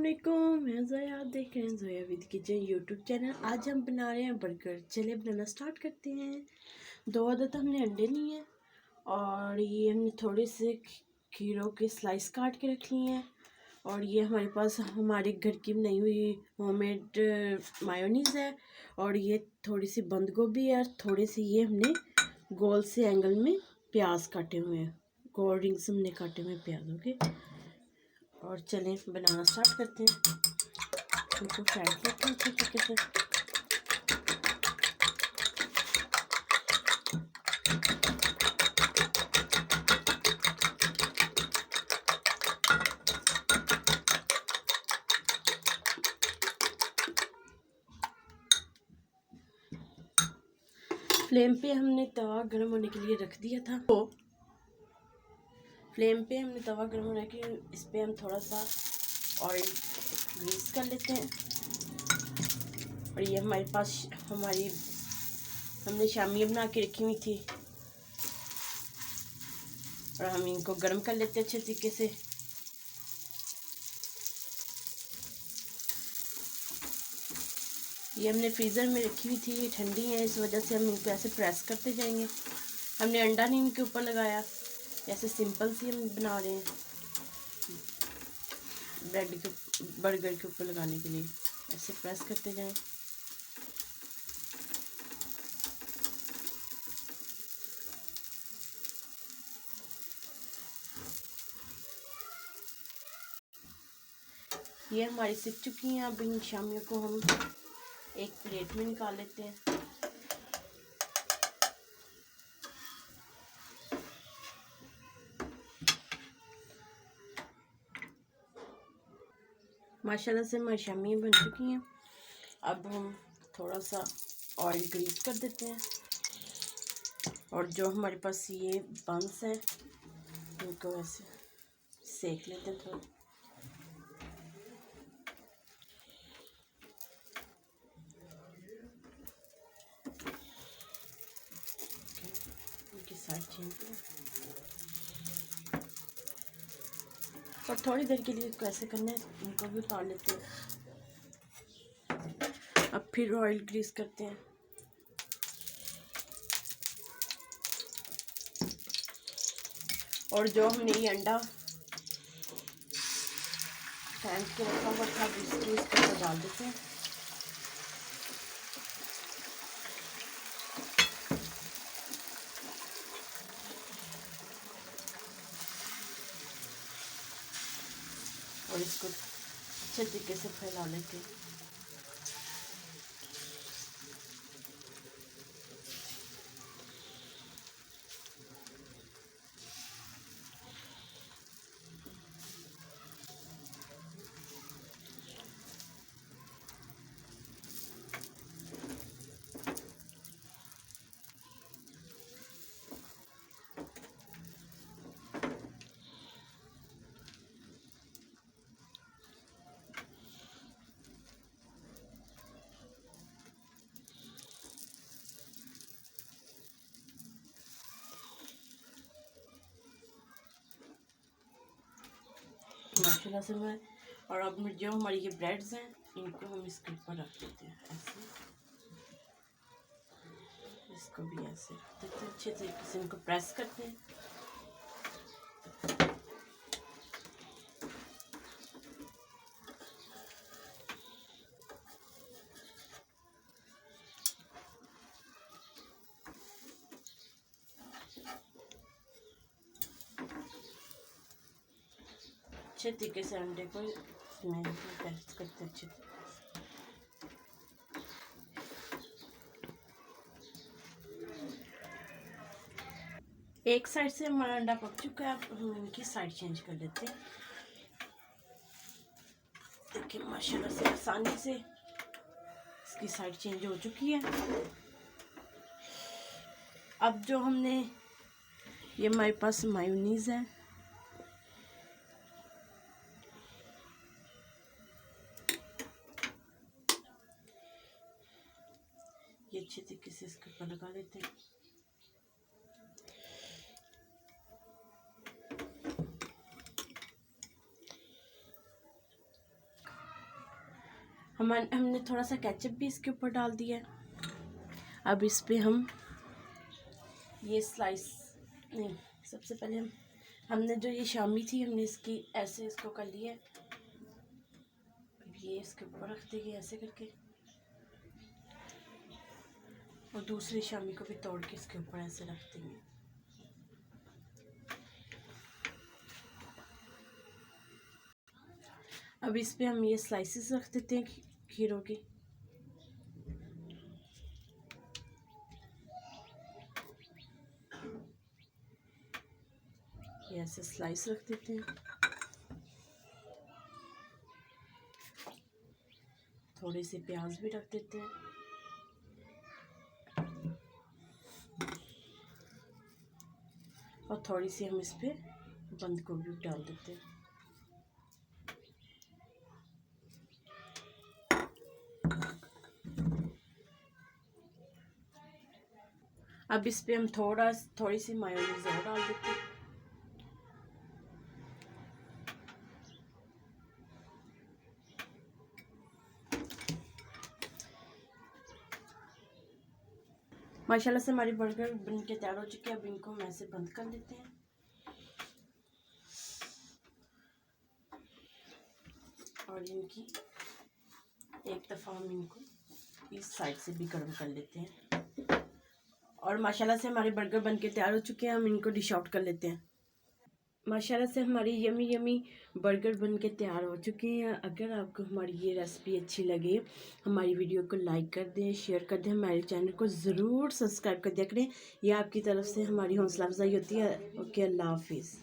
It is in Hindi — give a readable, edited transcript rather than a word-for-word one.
अस्सलामुअलैकुम, मैं ज़ोया, आप देख रहे हैं Zoya with kitchen YouTube channel. आज हम बना रहे हैं बर्गर। चलिए बनाना स्टार्ट करते हैं। 2 अदद हमने अंडे लिए हैं और ये हमने थोड़े से खीरों के स्लाइस काट के रख लिए हैं। और ये हमारे पास हमारे घर की बनाई हुई होममेड मायोनीज़ है। और ये थोड़ी सी बंद गोभी है और थोड़े से ये हमने गोल से एंगल में प्याज काटे हुए हैं। कोल्ड ड्रिंक्स हमने काटे हुए प्याजों के। और चलें बनाना स्टार्ट करते हैं। इनको फेंट लेते हैं अच्छे तरीके से। फ्लेम पे हमने तवा गर्म होने के लिए रख दिया था। तो फ्लेम पे हमने तवा गर्म होने के इस पे हम थोड़ा सा ऑयल ग्रीस कर लेते हैं। और ये हमारे पास हमने शामियाँ बना के रखी हुई थी और हम इनको गर्म कर लेते हैं अच्छे तरीके से। ये हमने फ्रीज़र में रखी हुई थी, ये ठंडी है, इस वजह से हम इनको ऐसे प्रेस करते जाएंगे। हमने अंडा नहीं इनके ऊपर लगाया, ऐसे सिंपल सी हम बना रहे हैं ब्रेड के बर्गर के ऊपर लगाने के लिए। ऐसे प्रेस करते जाएं। ये हमारी सिक चुकी हैं। अब इन शामियों को हम एक प्लेट में निकाल लेते हैं। माशाल्लाह से हमारी शामियाँ बन चुकी हैं। अब हम थोड़ा सा ऑयल ग्रीस कर देते हैं और जो हमारे पास ये बंस हैं इनको ऐसे सेक लेते हैं थोड़ा। साइड चेंज और थोड़ी देर के लिए कैसे करना है इनको भी उतार लेते हैं। अब फिर ऑयल ग्रीस करते हैं। और जो हमने ये अंडा फेंट के रखा हुआ था इसको इसके ऊपर डाल देते हैं। और इसको अच्छे तरीके से फैला लेते हैं। माशाल्लाह से मैं और अब जो हमारी ये ब्रेड्स हैं इनको हम इसके ऊपर रख देते हैं ऐसे। इसको भी ऐसे रख देते हैं, अच्छे तरीके से इनको प्रेस करते हैं। अच्छे तरीके से अंडे को इसमें प्रेस करते हैं अच्छे तरीके से। एक साइड से हमारा अंडा पक चुका है। अब हम इनकी साइड चेंज कर लेते हैं। देखिए माशाल्लाह से आसानी से इसकी साइड चेंज हो चुकी है। अब जो हमने ये हमारे पास मायोनीज़ है, ये अच्छे तरीके से इसके ऊपर लगा लेते हैं। हमने थोड़ा सा केचप भी इसके ऊपर डाल दिया है। अब इस पे हम ये स्लाइस नहीं, सबसे पहले हमने जो ये शामी थी हमने इसकी ऐसे इसको कर लिया है। ये इसके ऊपर रख देंगे ऐसे करके, और दूसरी शामी को भी तोड़ के इसके ऊपर ऐसे रख देंगे। अब इस पे हम ये स्लाइसेस रख देते हैं खीरों के। ये ऐसे स्लाइस रख देते हैं। थोड़े से प्याज भी रख देते हैं। और थोड़ी सी हम इस पे बंद गोभी डाल देते हैं। अब इस पे हम थोड़ी सी मायोनीज और डाल देते हैं। माशाल्लाह से हमारी बर्गर बन के तैयार हो चुके हैं। अब इनको हम ऐसे बंद कर लेते हैं। और इनकी एक दफ़ा हम इनको इस साइड से भी गर्म कर लेते हैं। और माशाल्लाह से हमारे बर्गर बन के तैयार हो चुके हैं। हम इनको डिश आउट कर लेते हैं। माशाल्लाह से हमारी यमी बर्गर बन के तैयार हो चुके हैं। अगर आपको हमारी ये रेसिपी अच्छी लगे, हमारी वीडियो को लाइक कर दें, शेयर कर दें, हमारे चैनल को ज़रूर सब्सक्राइब कर दिया करें। यह आपकी तरफ से हमारी हौसला अफजाई होती है। ओके, अल्लाह हाफिज़।